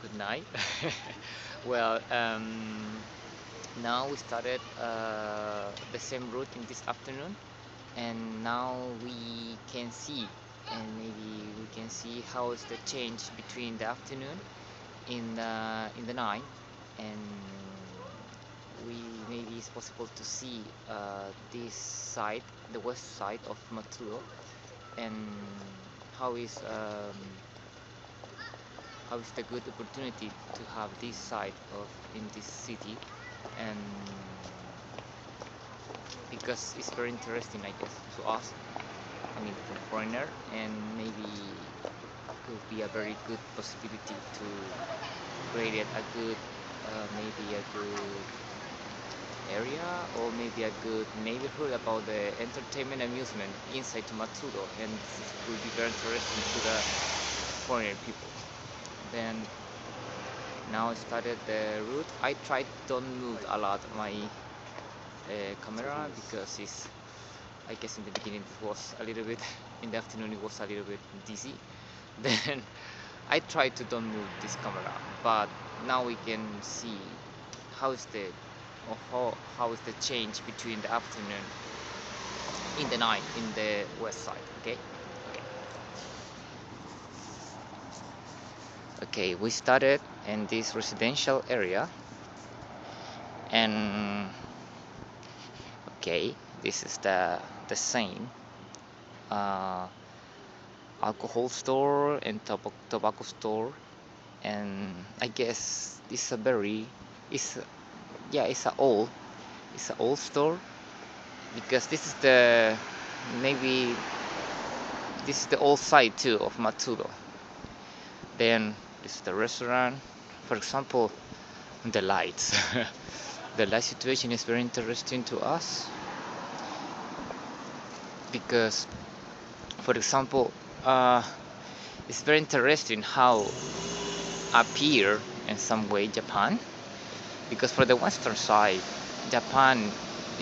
Good night. Well, now we started the same route in this afternoon, and now we can see, and maybe we can see how is the change between the afternoon in the night, and we maybe it's possible to see this side, the west side of Matsudo, and how is um, how is the good opportunity to have this side of in this city, and because it's very interesting, I guess, to us, I mean for foreigner, and maybe could be a very good possibility to create a good maybe a good area, or maybe a good neighborhood about the entertainment amusement inside to Matsudo, and this will be very interesting to the foreigner people. Then now I started the route. I tried don't move a lot my camera because it's, I guess in the beginning it was a little bit in the afternoon it was a little bit dizzy. Then I tried to don't move this camera, but now we can see how is the or how is the change between the afternoon in the night in the west side. Okay. Okay, we started in this residential area, and okay, this is the same uh, alcohol store and tobacco store, and I guess it's a very it's yeah it's a old store, because this is the maybe this is the old side too of Matsudo. Then this is the restaurant. For example, the lights. The light situation is very interesting to us because, for example, it's very interesting how appear in some way Japan, because for the western side, Japan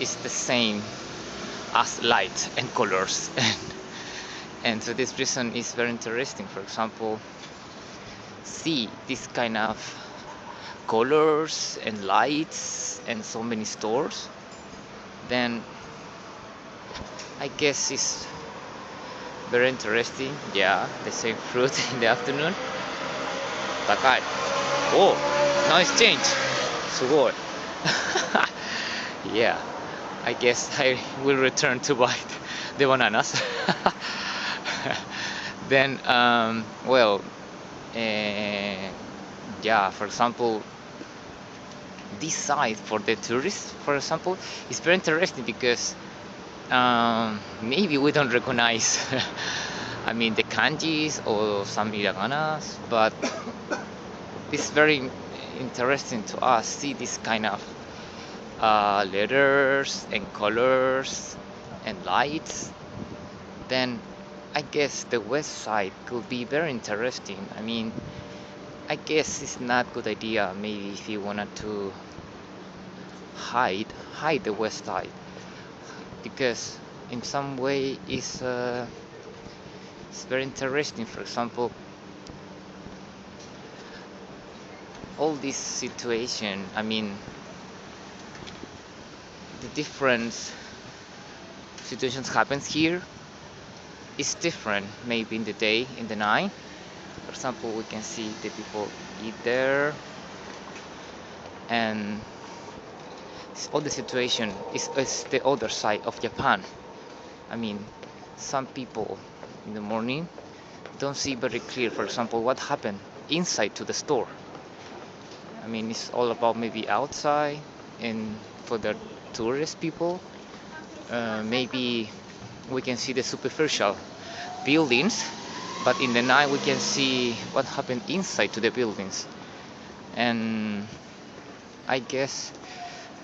is the same as light and colors, and so this reason is very interesting. For example, see this kind of colors and lights and so many stores, then I guess it's very interesting. Yeah, the same fruit in the afternoon. 高い。Oh, nice change. すごい。Yeah, I guess I will return to buy the bananas. Then, well, uh, yeah, for example, this site for the tourists, for example, is very interesting because maybe we don't recognize, I mean, the kanjis or some hiraganas, but it's very interesting to us see this kind of letters and colors and lights. Then I guess the west side could be very interesting. I mean, I guess it's not good idea maybe if you wanted to hide the west side, because in some way it's very interesting. For example, all this situation, I mean, the different situations happens here is different maybe in the day, in the night. For example, we can see the people eat there, and all the situation is the other side of Japan. I mean, some people in the morning don't see very clear, for example, what happened inside to the store. I mean, it's all about maybe outside, and for the tourist people, maybe we can see the superficial buildings, but in the night we can see what happened inside to the buildings. And I guess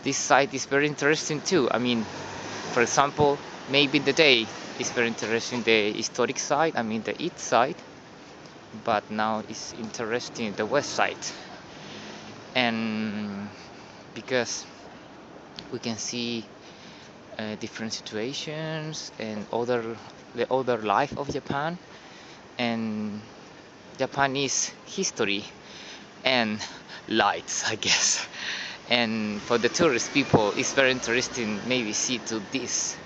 this site is very interesting too. I mean, for example, maybe the day is very interesting, the historic side, I mean the east side, but now it's interesting the west side. And because we can see different situations and the other life of Japan, and Japanese history, and lights, I guess. And for the tourist people, it's very interesting maybe see to this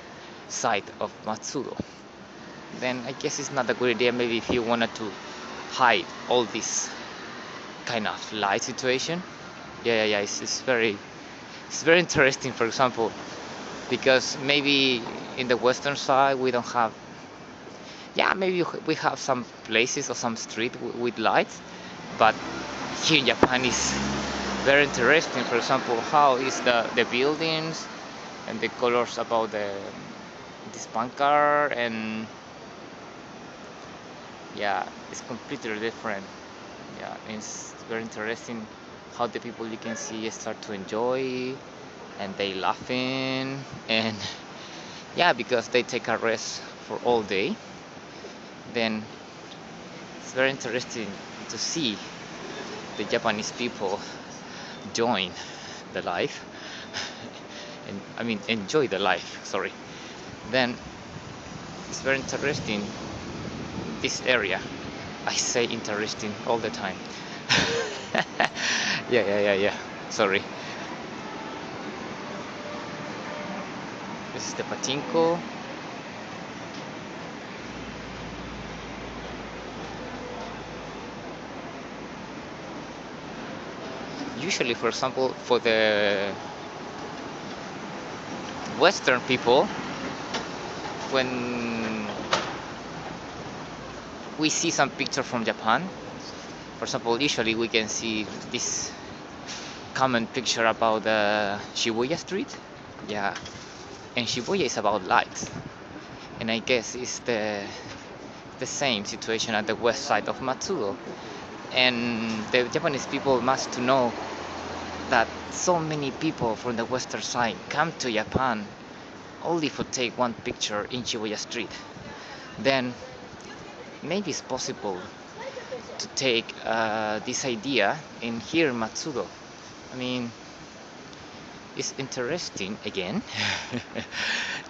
side of Matsudo. Then I guess it's not a good idea maybe if you wanted to hide all this kind of light situation. Yeah, it's very interesting, for example, because maybe in the western side we don't have, yeah, maybe we have some places or some street with lights, but here in Japan is very interesting. For example, how is the buildings and the colors about the this pancart, and yeah, it's completely different. Yeah, it's very interesting how the people you can see start to enjoy and they laughing, and yeah, because they take a rest for all day. Then it's very interesting to see the Japanese people join the life and I mean enjoy the life, sorry. Then it's very interesting this area. I say interesting all the time. Yeah. Sorry. This is the pachinko. Usually, for example, for the Western people, when we see some picture from Japan, for example, usually we can see this common picture about the Shibuya street. Yeah, and Shibuya is about lights, and I guess it's the same situation at the west side of Matsudo. And the Japanese people must to know that so many people from the western side come to Japan only for take one picture in Shibuya street. Then maybe it's possible to take this idea in here in Matsudo. I mean, it's interesting again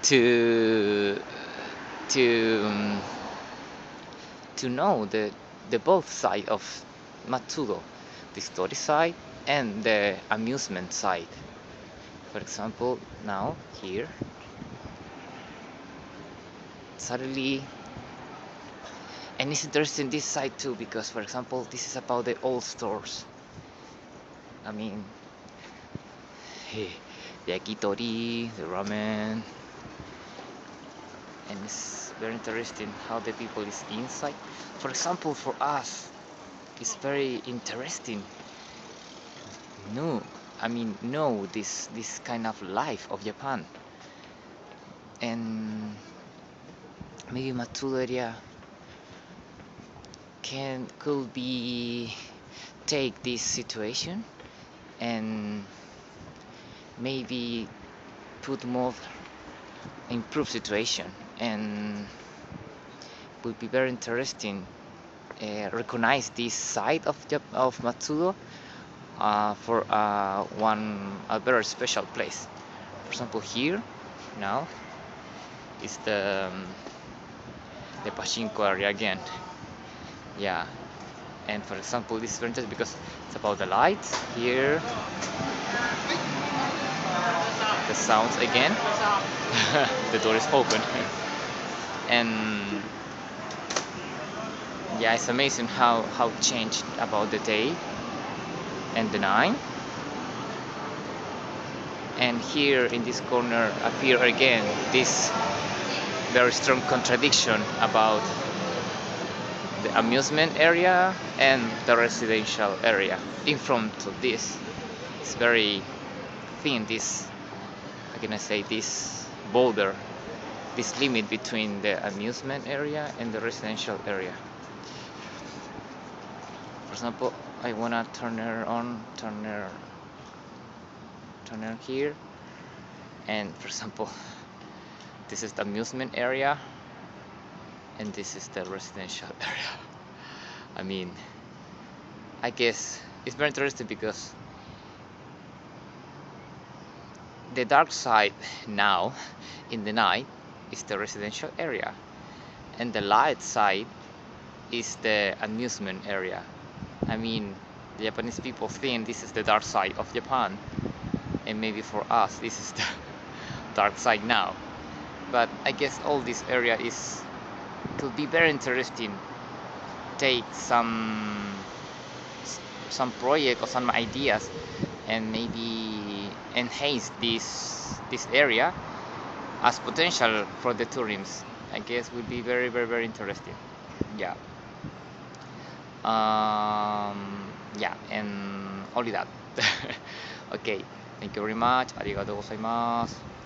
to to um, to know the both side of Matsudo, the story side and the amusement side. For example, now here suddenly, and it's interesting this side too because, for example, this is about the old stores. I mean, the yakitori, the ramen, and it's very interesting how the people is inside. For example, for us, it's very interesting. No, I mean, know this kind of life of Japan, and maybe Matsudo area could be take this situation and maybe put more improve situation, and would be very interesting recognize this side of Matsudo for one a very special place. For example, here now is the pachinko area again. Yeah, and for example, this is very interesting because it's about the lights here, the sounds again. The door is open, and yeah, it's amazing how changed about the day and the night. And here in this corner appear again this very strong contradiction about the amusement area and the residential area. In front of this, it's very thin. This, how can I say, this border, this limit between the amusement area and the residential area. For example, I wanna turn her here, and for example, this is the amusement area, and this is the residential area. I mean, I guess it's very interesting because the dark side now in the night is the residential area, and the light side is the amusement area. I mean, The Japanese people think this is the dark side of Japan, and maybe for us this is the dark side now. But I guess all this area is could be very interesting. Take some project or some ideas and maybe enhance this area as potential for the tourism. I guess would be very interesting. Yeah. Yeah, and only that. Okay, thank you very much. ありがとうございます。